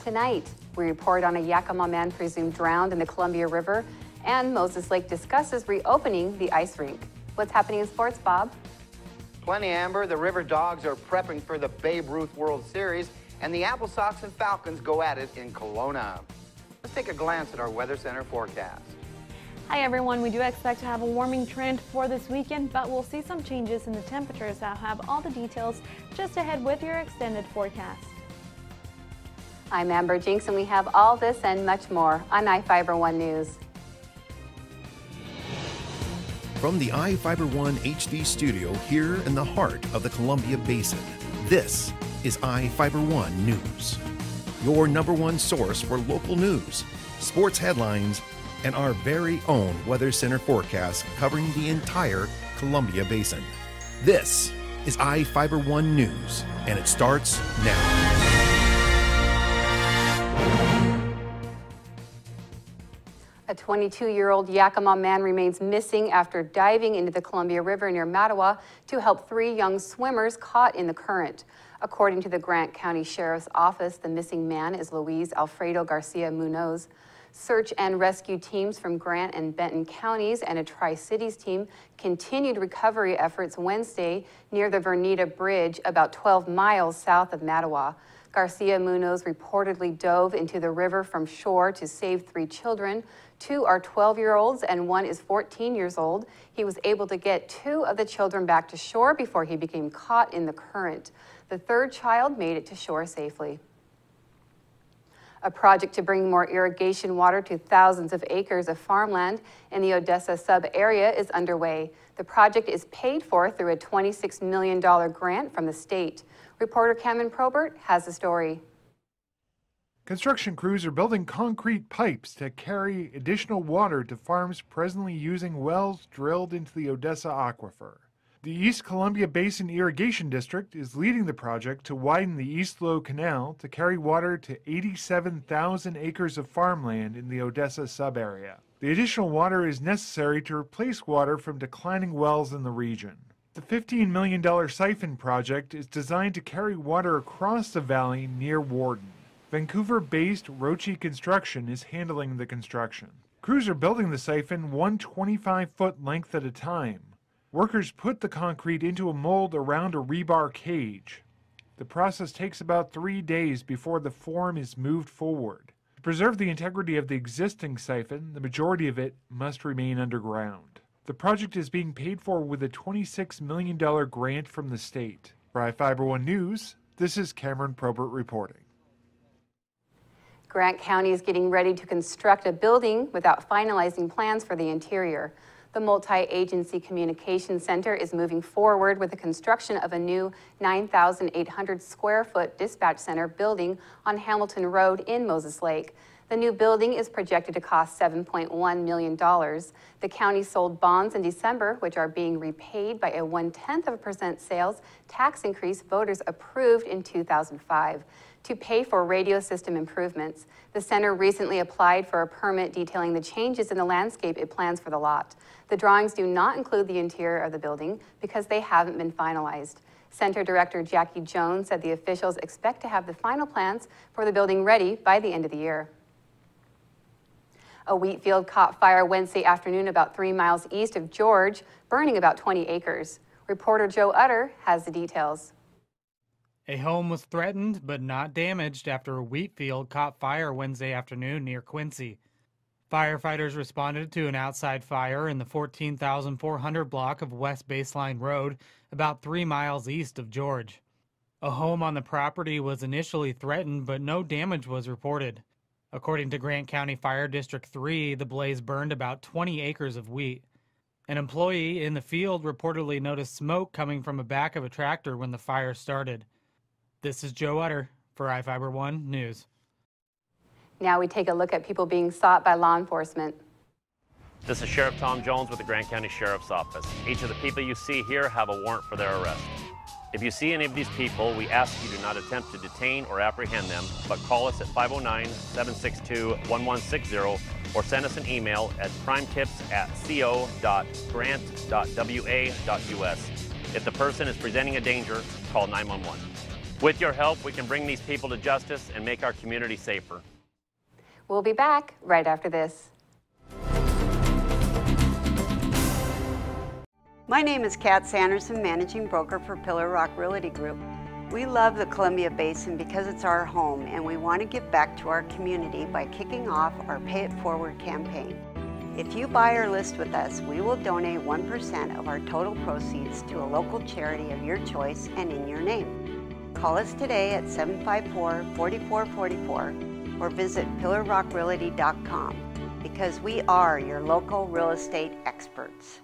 Tonight, we report on a Yakima man presumed drowned in the Columbia River, and Moses Lake discusses reopening the ice rink. What's happening in sports, Bob? Plenty, Amber. The River Dogs are prepping for the Babe Ruth World Series, and the Apple Sox and Falcons go at it in Kelowna. Let's take a glance at our Weather Center forecast. Hi everyone, we do expect to have a warming trend for this weekend, but we'll see some changes in the temperatures. I'll have all the details just ahead with your extended forecast. I'm Amber Jinks, and we have all this and much more on iFIBER 1 News. From the iFIBER 1 HD studio here in the heart of the Columbia Basin, this is iFIBER 1 News. Your #1 source for local news, sports headlines, and our very own Weather Center forecast covering the entire Columbia Basin. This is iFIBER 1 News, and it starts now. A 22-year-old Yakima man remains missing after diving into the Columbia River near Mattawa to help 3 young swimmers caught in the current. According to the Grant County Sheriff's Office, the missing man is Luis Alfredo Garcia Munoz. Search and rescue teams from Grant and Benton counties and a Tri-Cities team continued recovery efforts Wednesday near the Vernita Bridge, about 12 miles south of Mattawa. Garcia Munoz reportedly dove into the river from shore to save 3 children. 2 are 12-year-olds and 1 is 14 years old. He was able to get 2 of the children back to shore before he became caught in the current. The 3rd child made it to shore safely. A project to bring more irrigation water to thousands of acres of farmland in the Odessa sub-area is underway. The project is paid for through a $26 million grant from the state. Reporter Cameron Probert has the story. Construction crews are building concrete pipes to carry additional water to farms presently using wells drilled into the Odessa aquifer. The East Columbia Basin Irrigation District is leading the project to widen the East Low Canal to carry water to 87,000 acres of farmland in the Odessa sub-area. The additional water is necessary to replace water from declining wells in the region. The $15 million siphon project is designed to carry water across the valley near Warden. Vancouver-based Roche Construction is handling the construction. Crews are building the siphon one 25-foot length at a time. Workers put the concrete into a mold around a rebar cage. The process takes about 3 days before the form is moved forward. To preserve the integrity of the existing siphon, the majority of it must remain underground. The project is being paid for with a $26 million grant from the state. For iFIBER 1 News, this is Cameron Probert reporting. Grant County is getting ready to construct a building without finalizing plans for the interior. The Multi-Agency Communication Center is moving forward with the construction of a new 9,800 square foot dispatch center building on Hamilton Road in Moses Lake. The new building is projected to cost $7.1 million. The county sold bonds in December, which are being repaid by a 0.1% sales tax increase voters approved in 2005 to pay for radio system improvements. The center recently applied for a permit detailing the changes in the landscape it plans for the lot. The drawings do not include the interior of the building because they haven't been finalized. Center Director Jackie Jones said the officials expect to have the final plans for the building ready by the end of the year. A wheat field caught fire Wednesday afternoon about 3 miles east of George, burning about 20 acres. Reporter Joe Utter has the details. A home was threatened but not damaged after a wheat field caught fire Wednesday afternoon near Quincy. Firefighters responded to an outside fire in the 14,400 block of West Baseline Road, about 3 miles east of George. A home on the property was initially threatened, but no damage was reported. According to Grant County Fire District 3, the blaze burned about 20 acres of wheat. An employee in the field reportedly noticed smoke coming from the back of a tractor when the fire started. This is Joe Utter for iFIBER 1 News. Now we take a look at people being sought by law enforcement. This is Sheriff Tom Jones with the Grant County Sheriff's Office. Each of the people you see here have a warrant for their arrest. If you see any of these people, we ask you do not attempt to detain or apprehend them, but call us at 509-762-1160 or send us an email at crimetips@co.grant.wa.us. If the person is presenting a danger, call 911. With your help, we can bring these people to justice and make our community safer. We'll be back right after this. My name is Kat Sanderson, Managing Broker for Pillar Rock Realty Group. We love the Columbia Basin because it's our home, and we want to give back to our community by kicking off our Pay It Forward campaign. If you buy or list with us, we will donate 1% of our total proceeds to a local charity of your choice and in your name. Call us today at 754-4444 or visit pillarrockrealty.com because we are your local real estate experts.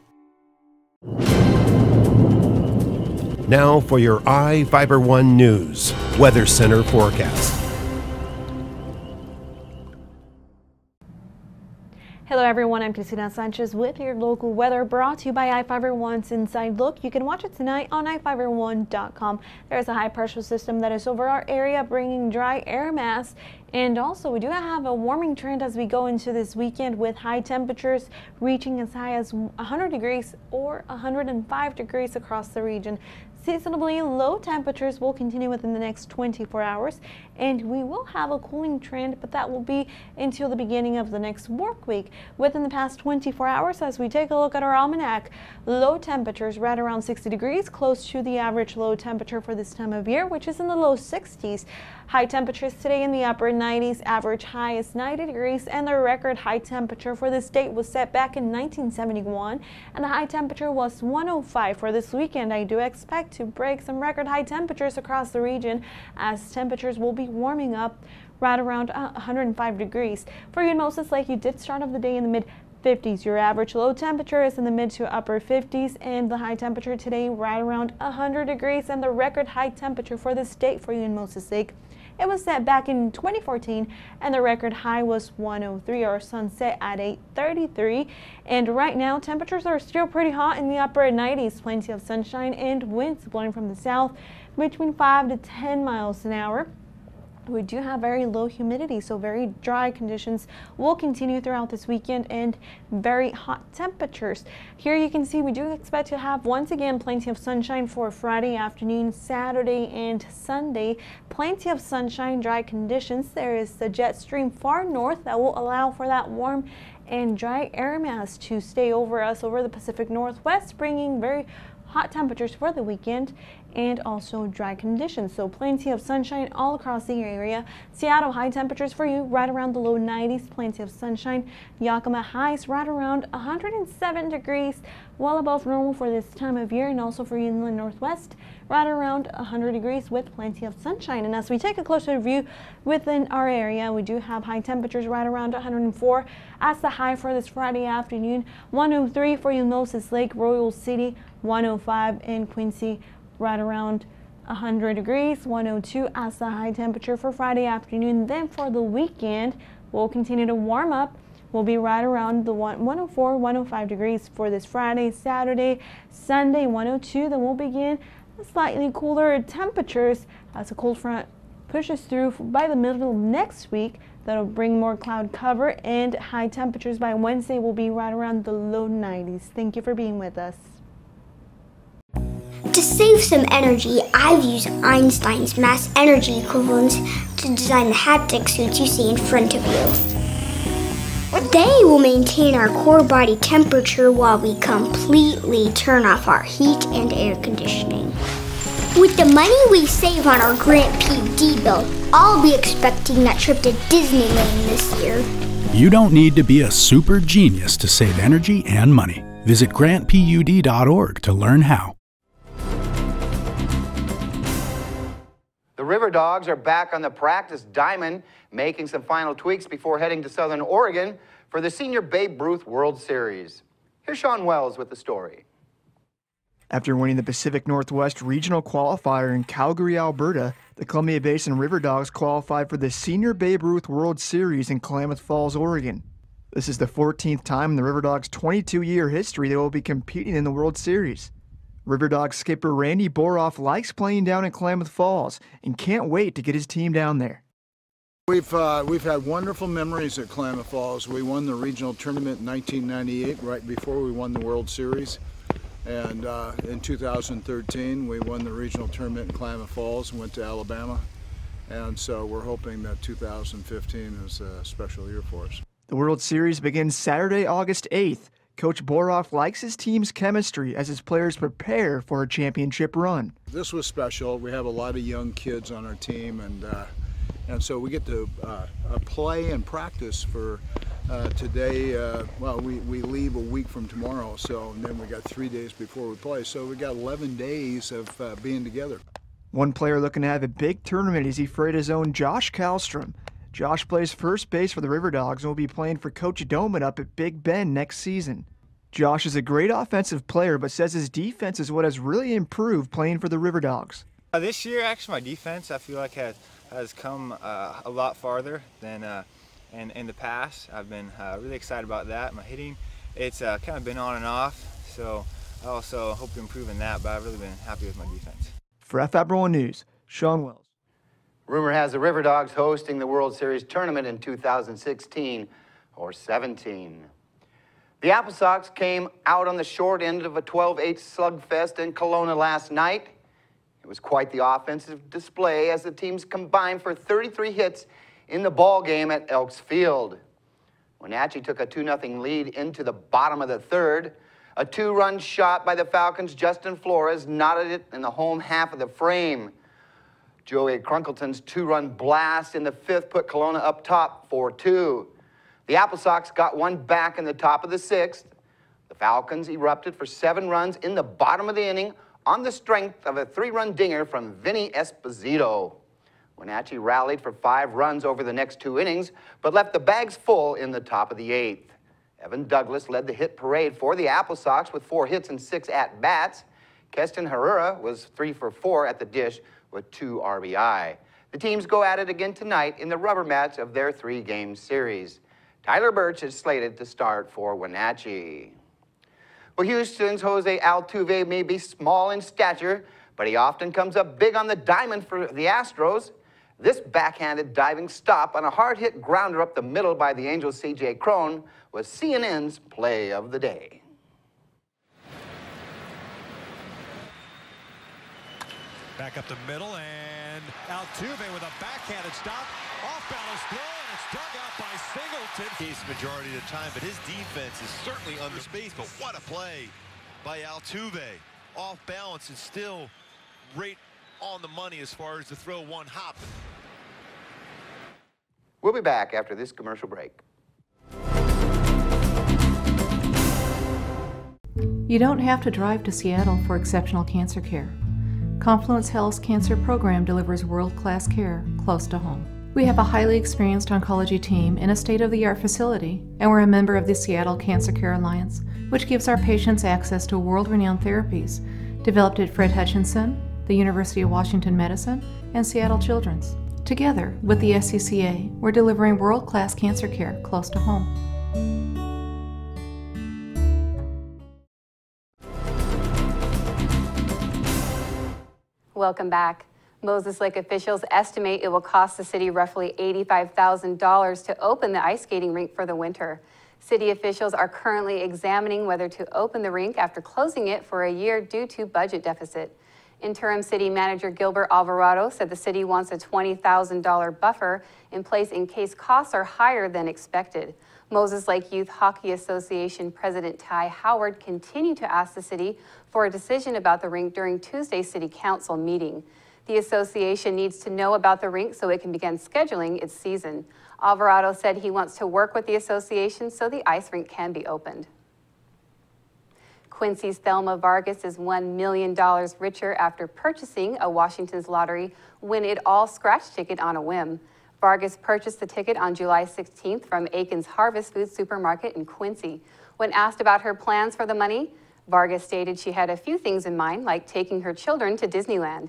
Now for your iFIBER 1 News Weather Center forecast. Hello everyone, I'm Cristina Sanchez with your local weather, brought to you by iFIBER 1's Inside Look. You can watch it tonight on iFIBER1.com. There's a high pressure system that is over our area bringing dry air mass, and also we do have a warming trend as we go into this weekend with high temperatures reaching as high as 100 degrees or 105 degrees across the region. Seasonably low temperatures will continue within the next 24 hours, and we will have a cooling trend, but that will be until the beginning of the next work week. Within the past 24 hours, as we take a look at our almanac, low temperatures right around 60 degrees, close to the average low temperature for this time of year, which is in the low 60s. High temperatures today in the upper 90s, average high is 90 degrees, and the record high temperature for this date was set back in 1971, and the high temperature was 105 for this weekend. I do expect to break some record high temperatures across the region as temperatures will be warming up right around 105 degrees. For you in Moses Lake, you did start off the day in the mid 50s. Your average low temperature is in the mid to upper 50s, and the high temperature today right around 100 degrees, and the record high temperature for this date for you in Moses Lake, it was set back in 2014, and the record high was 103. Our sunset at 8:33, and right now temperatures are still pretty hot in the upper 90s. Plenty of sunshine and winds blowing from the south between 5 to 10 miles an hour. We do have very low humidity, so very dry conditions will continue throughout this weekend and very hot temperatures. Here you can see we do expect to have once again plenty of sunshine for Friday afternoon, Saturday and Sunday. Plenty of sunshine, dry conditions. There is the jet stream far north that will allow for that warm and dry air mass to stay over us over the Pacific Northwest, bringing very hot temperatures for the weekend and also dry conditions. So plenty of sunshine all across the area. Seattle, high temperatures for you right around the low 90s, plenty of sunshine. Yakima, highs right around 107 degrees, well above normal for this time of year, and also for you in the Northwest, right around 100 degrees with plenty of sunshine. And as we take a closer view within our area, we do have high temperatures right around 104 as the high for this Friday afternoon. 103 for you Moses Lake, Royal City, 105 in Quincy, right around 100 degrees. 102 as the high temperature for Friday afternoon. Then for the weekend, we'll continue to warm up. We'll be right around the 104, 105 degrees for this Friday, Saturday, Sunday, 102. Then we'll begin slightly cooler temperatures as a cold front pushes through by the middle of next week. That'll bring more cloud cover, and high temperatures by Wednesday will be right around the low 90s. Thank you for being with us. To save some energy, I've used Einstein's mass energy equivalents to design the haptic suits you see in front of you. They will maintain our core body temperature while we completely turn off our heat and air conditioning. With the money we save on our Grant PD bill, I'll be expecting that trip to Disneyland this year. You don't need to be a super genius to save energy and money. Visit grantpud.org to learn how. The River Dogs are back on the practice diamond, making some final tweaks before heading to Southern Oregon for the Senior Babe Ruth World Series. Here's Sean Wells with the story. After winning the Pacific Northwest Regional Qualifier in Calgary, Alberta, the Columbia Basin River Dogs qualified for the Senior Babe Ruth World Series in Klamath Falls, Oregon. This is the 14th time in the River Dogs' 22-year history they will be competing in the World Series. River Dogs skipper Randy Boroff likes playing down in Klamath Falls and can't wait to get his team down there. We've had wonderful memories at Klamath Falls. We won the regional tournament in 1998, right before we won the World Series. And in 2013, we won the regional tournament in Klamath Falls and went to Alabama. And so we're hoping that 2015 is a special year for us. The World Series begins Saturday, August 8th. Coach Boroff likes his team's chemistry as his players prepare for a championship run. This was special. We have a lot of young kids on our team, and so we get to play and practice for today. Well, we leave a week from tomorrow, so and then we got 3 days before we play. So we got 11 days of being together. One player looking to have a big tournament is Ephrata's own Josh Kallstrom. Josh plays first base for the River Dogs and will be playing for Coach Doman up at Big Bend next season. Josh is a great offensive player, but says his defense is what has really improved playing for the River Dogs. This year, actually, my defense, I feel like has come a lot farther than in the past. I've been really excited about that. My hitting, it's kind of been on and off, so I also hope to improve in that, but I've really been happy with my defense. For iFIBER 1 News, Sean Wells. Rumor has the River Dogs hosting the World Series tournament in 2016 or 17. The Apple Sox came out on the short end of a 12-8 slugfest in Kelowna last night. It was quite the offensive display as the teams combined for 33 hits in the ball game at Elks Field. Wenatchee took a 2-0 lead into the bottom of the third. A 2-run shot by the Falcons' Justin Flores knotted it in the home half of the frame. Joey Crunkleton's 2-run blast in the fifth put Kelowna up top 4-2. The Apple Sox got one back in the top of the sixth. The Falcons erupted for 7 runs in the bottom of the inning on the strength of a 3-run dinger from Vinny Esposito. Wenatchee rallied for 5 runs over the next 2 innings, but left the bags full in the top of the 8th. Evan Douglas led the hit parade for the Apple Sox with 4 hits and 6 at-bats. Keston Herrera was 3 for 4 at the dish with 2 RBI. The teams go at it again tonight in the rubber match of their 3-game series. Tyler Birch is slated to start for Wenatchee. Well, Houston's Jose Altuve may be small in stature, but he often comes up big on the diamond for the Astros. This backhanded diving stop on a hard-hit grounder up the middle by the Angels' C.J. Cron was CNN's play of the day. Back up the middle, and Altuve with a backhanded stop, off-balance throw, and it's dug out by Singleton. He's majority of the time, but his defense is certainly under space. But what a play by Altuve. Off balance and still right on the money as far as the throw one hop. We'll be back after this commercial break. You don't have to drive to Seattle for exceptional cancer care. Confluence Health's cancer program delivers world-class care close to home. We have a highly experienced oncology team in a state-of-the-art facility, and we're a member of the Seattle Cancer Care Alliance, which gives our patients access to world-renowned therapies developed at Fred Hutchinson, the University of Washington Medicine, and Seattle Children's. Together with the SCCA, we're delivering world-class cancer care close to home. Welcome back. Moses Lake officials estimate it will cost the city roughly $85,000 to open the ice skating rink for the winter. City officials are currently examining whether to open the rink after closing it for a year due to budget deficit. Interim City Manager Gilbert Alvarado said the city wants a $20,000 buffer in place in case costs are higher than expected. Moses Lake Youth Hockey Association President Ty Howard continued to ask the city for a decision about the rink during Tuesday's City Council meeting. The association needs to know about the rink so it can begin scheduling its season. Alvarado said he wants to work with the association so the ice rink can be opened. Quincy's Thelma Vargas is $1 million richer after purchasing a Washington's Lottery Win It All scratch ticket on a whim. Vargas purchased the ticket on July 16th from Aiken's Harvest Food Supermarket in Quincy. When asked about her plans for the money, Vargas stated she had a few things in mind, like taking her children to Disneyland.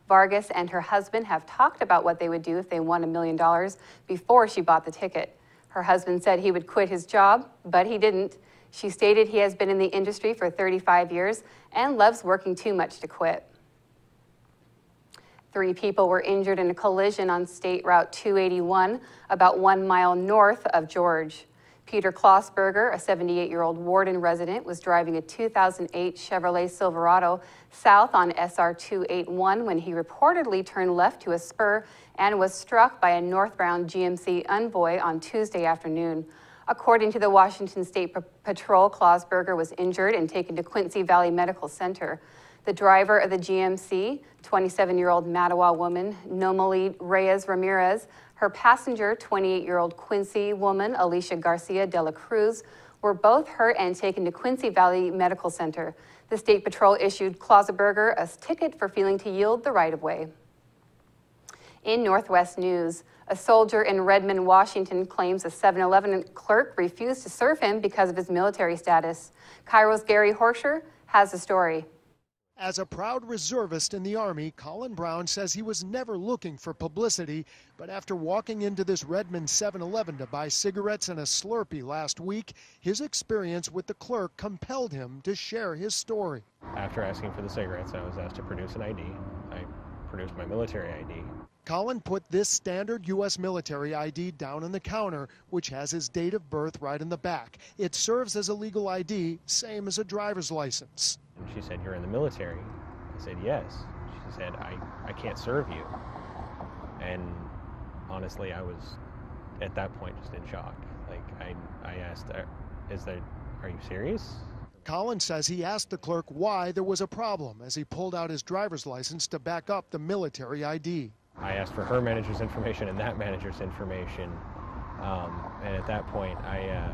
Vargas and her husband have talked about what they would do if they won $1 million before she bought the ticket. Her husband said he would quit his job, but he didn't. She stated he has been in the industry for 35 years and loves working too much to quit. 3 people were injured in a collision on State Route 281 about 1 mile north of George. Peter Klossberger, a 78-year-old Warden resident, was driving a 2008 Chevrolet Silverado south on SR 281 when he reportedly turned left to a spur and was struck by a northbound GMC Envoy on Tuesday afternoon. According to the Washington State Patrol, Klossberger was injured and taken to Quincy Valley Medical Center. The driver of the GMC, 27-year-old Mattawa woman, Nomali Reyes Ramirez, her passenger, 28-year-old Quincy woman, Alicia Garcia de la Cruz, were both hurt and taken to Quincy Valley Medical Center. The State Patrol issued Klossberger a ticket for failing to yield the right-of-way. In Northwest news, a soldier in Redmond, Washington claims a 7-Eleven clerk refused to serve him because of his military status. Cairo's Gary Horscher has the story. As a proud reservist in the Army, Colin Brown says he was never looking for publicity, but after walking into this Redmond 7-Eleven to buy cigarettes and a Slurpee last week, his experience with the clerk compelled him to share his story. After asking for the cigarettes, I was asked to produce an ID. I produced my military ID. Colin put this standard U.S. military ID down on the counter, which has his date of birth right in the back. It serves as a legal ID, same as a driver's license. And she said, "You're in the military?" I said, "Yes." She said, I can't serve you. And honestly, I was at that point just in shock. Like, I asked, are you serious? Colin says he asked the clerk why there was a problem as he pulled out his driver's license to back up the military ID. I asked for her manager's information and that manager's information, and at that point I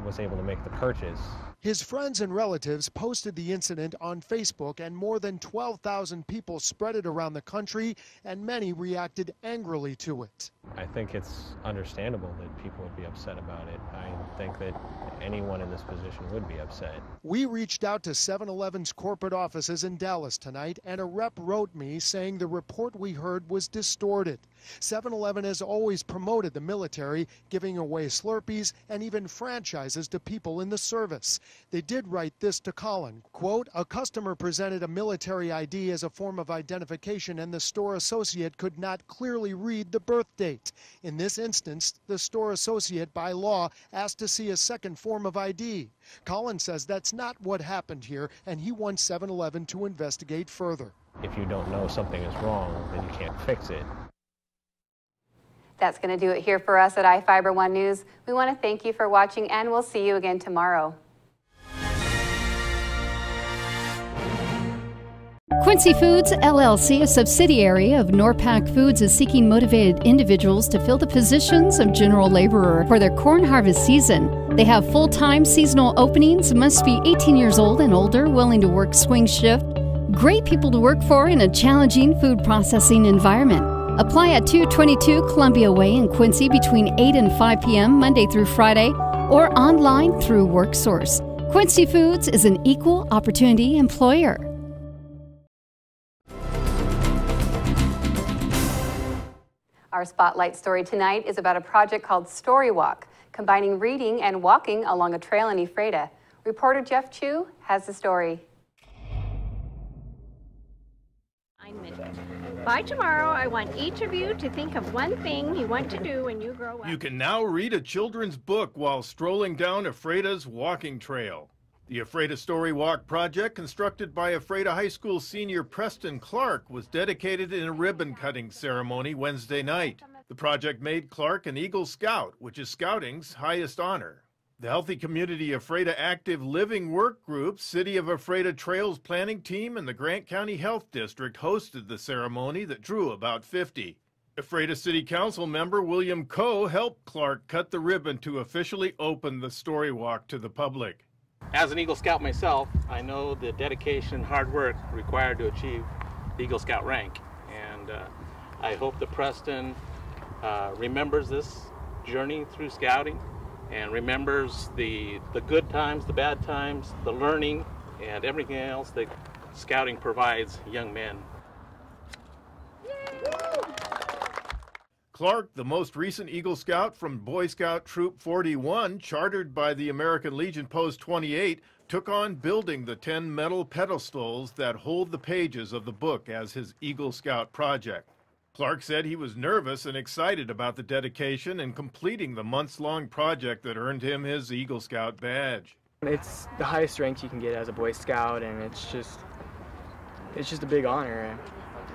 was able to make the purchase. His friends and relatives posted the incident on Facebook, and more than 12,000 people spread it around the country, and many reacted angrily to it. I think it's understandable that people would be upset about it. I think that anyone in this position would be upset. We reached out to 7-Eleven's corporate offices in Dallas tonight, and a rep wrote me saying the report we heard was distorted. 7-Eleven has always promoted the military, giving away Slurpees and even franchises to people in the service. They did write this to Colin, quote, "A customer presented a military ID as a form of identification and the store associate could not clearly read the birth date. In this instance, the store associate by law asked to see a second form of ID." Colin says that's not what happened here, and he wants 7-Eleven to investigate further. If you don't know something is wrong, then you can't fix it. That's going to do it here for us at iFIBER 1 News. We want to thank you for watching, and we'll see you again tomorrow. Quincy Foods, LLC, a subsidiary of Norpac Foods, is seeking motivated individuals to fill the positions of general laborer for their corn harvest season. They have full-time seasonal openings, must be 18 years old and older, willing to work swing shift. Great people to work for in a challenging food processing environment. Apply at 222 Columbia Way in Quincy between 8 and 5 p.m. Monday through Friday, or online through WorkSource. Quincy Foods is an equal opportunity employer. Our spotlight story tonight is about a project called Story Walk, combining reading and walking along a trail in Ephrata. Reporter Jeff Chu has the story. By tomorrow, I want each of you to think of one thing you want to do when you grow up. You can now read a children's book while strolling down Ephrata's walking trail. The Ephrata Story Walk project, constructed by Ephrata High School senior Preston Clark, was dedicated in a ribbon-cutting ceremony Wednesday night. The project made Clark an Eagle Scout, which is Scouting's highest honor. The Healthy Community Ephrata Active Living Work Group, City of Ephrata Trails Planning Team, and the Grant County Health District hosted the ceremony that drew about 50. Ephrata City Council member William Coe helped Clark cut the ribbon to officially open the Story Walk to the public. As an Eagle Scout myself, I know the dedication and hard work required to achieve the Eagle Scout rank. And I hope that Preston remembers this journey through scouting and remembers the good times, the bad times, the learning, and everything else that scouting provides young men. Clark, the most recent Eagle Scout from Boy Scout Troop 41, chartered by the American Legion Post 28, took on building the 10 metal pedestals that hold the pages of the book as his Eagle Scout project. Clark said he was nervous and excited about the dedication and completing the months-long project that earned him his Eagle Scout badge. It's the highest rank you can get as a Boy Scout, and it's just a big honor.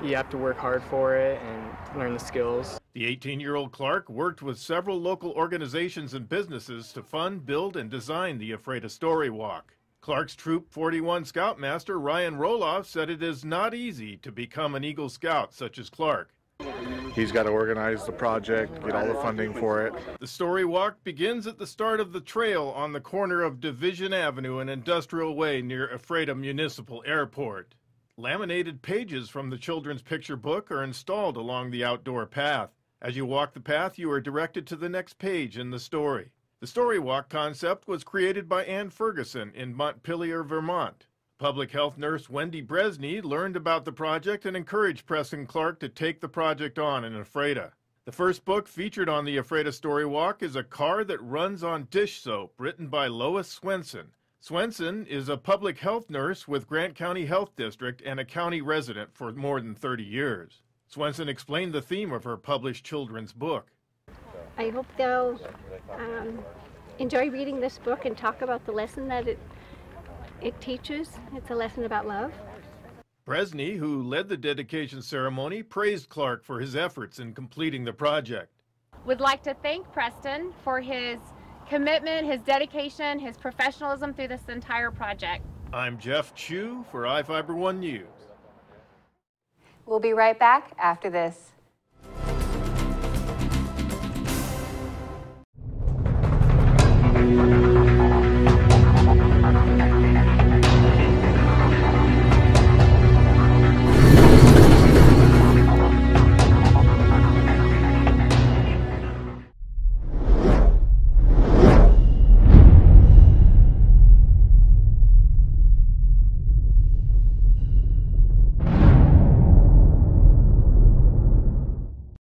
You have to work hard for it and learn the skills. The 18-year-old Clark worked with several local organizations and businesses to fund, build, and design the Ephrata Story Walk. Clark's Troop 41 Scoutmaster Ryan Roloff said it is not easy to become an Eagle Scout such as Clark. He's got to organize the project, get all the funding for it. The Story Walk begins at the start of the trail on the corner of Division Avenue and Industrial Way near Ephrata Municipal Airport. Laminated pages from the children's picture book are installed along the outdoor path. As you walk the path, you are directed to the next page in the story. The Story Walk concept was created by Ann Ferguson in Montpelier, Vermont. Public health nurse Wendy Bresney learned about the project and encouraged Preston Clark to take the project on in Ephrata. The first book featured on the Ephrata Story Walk is A Car That Runs on Dish Soap, written by Lois Swenson. Swenson is a public health nurse with Grant County Health District and a county resident for more than 30 years. Swenson explained the theme of her published children's book. I hope they'll enjoy reading this book and talk about the lesson that it teaches. It's a lesson about love. Bresney, who led the dedication ceremony, praised Clark for his efforts in completing the project. Would like to thank Preston for his commitment, his dedication, his professionalism through this entire project. I'm Jeff Chu for iFIBER 1 News. We'll be right back after this.